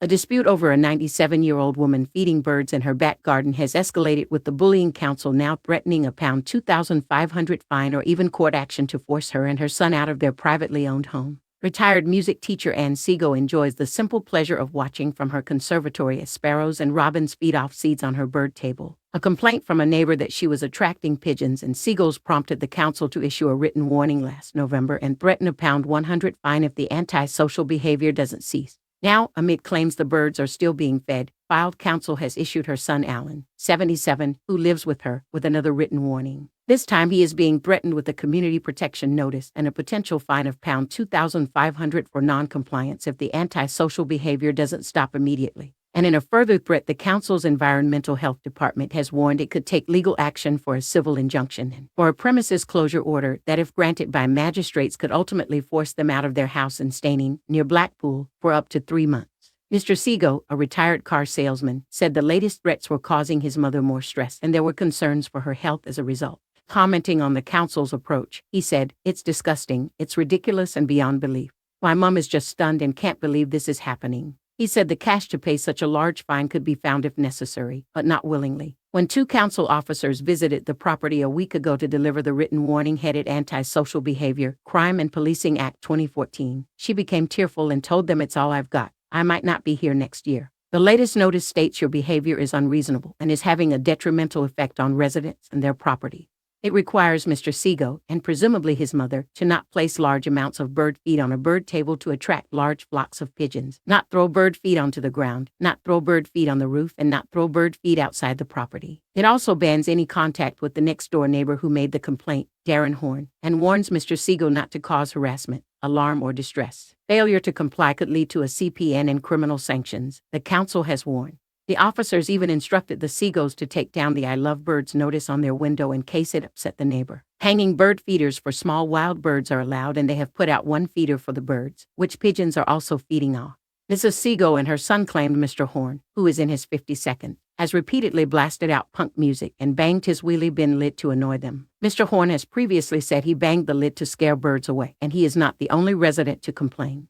A dispute over a 97-year-old woman feeding birds in her back garden has escalated, with the bullying council now threatening a £2,500 fine or even court action to force her and her son out of their privately owned home. Retired music teacher Anne Seago enjoys the simple pleasure of watching from her conservatory as sparrows and robins feed off seeds on her bird table. A complaint from a neighbor that she was attracting pigeons and seagulls prompted the council to issue a written warning last November and threaten a £100 fine if the antisocial behaviour doesn't cease. Now, amid claims the birds are still being fed, filed counsel has issued her son Alan, 77, who lives with her, with another written warning. This time he is being threatened with a community protection notice and a potential fine of £2,500 for non-compliance if the antisocial behaviour doesn't stop immediately. And in a further threat, the council's environmental health department has warned it could take legal action for a civil injunction and for a premises closure order that, if granted by magistrates, could ultimately force them out of their house in Staining, near Blackpool, for up to 3 months. Mr. Seago, a retired car salesman, said the latest threats were causing his mother more stress and there were concerns for her health as a result. Commenting on the council's approach, he said, "It's disgusting, it's ridiculous and beyond belief. My mom is just stunned and can't believe this is happening." He said the cash to pay such a large fine could be found if necessary, but not willingly. When 2 council officers visited the property a week ago to deliver the written warning headed Antisocial Behavior, Crime and Policing Act 2014, she became tearful and told them, "It's all I've got. I might not be here next year." The latest notice states your behavior is unreasonable and is having a detrimental effect on residents and their property. It requires Mr. Seago, and presumably his mother, to not place large amounts of bird feed on a bird table to attract large flocks of pigeons, not throw bird feed onto the ground, not throw bird feed on the roof, and not throw bird feed outside the property. It also bans any contact with the next-door neighbor who made the complaint, Darren Horn, and warns Mr. Seago not to cause harassment, alarm, or distress. Failure to comply could lead to a CPN and criminal sanctions, the council has warned. The officers even instructed the Seagulls to take down the "I Love Birds" notice on their window in case it upset the neighbor. Hanging bird feeders for small wild birds are allowed, and they have put out 1 feeder for the birds, which pigeons are also feeding off. Mrs. Seago and her son claimed Mr. Horn, who is in his 52nd, has repeatedly blasted out punk music and banged his wheelie bin lid to annoy them. Mr. Horn has previously said he banged the lid to scare birds away, and he is not the only resident to complain.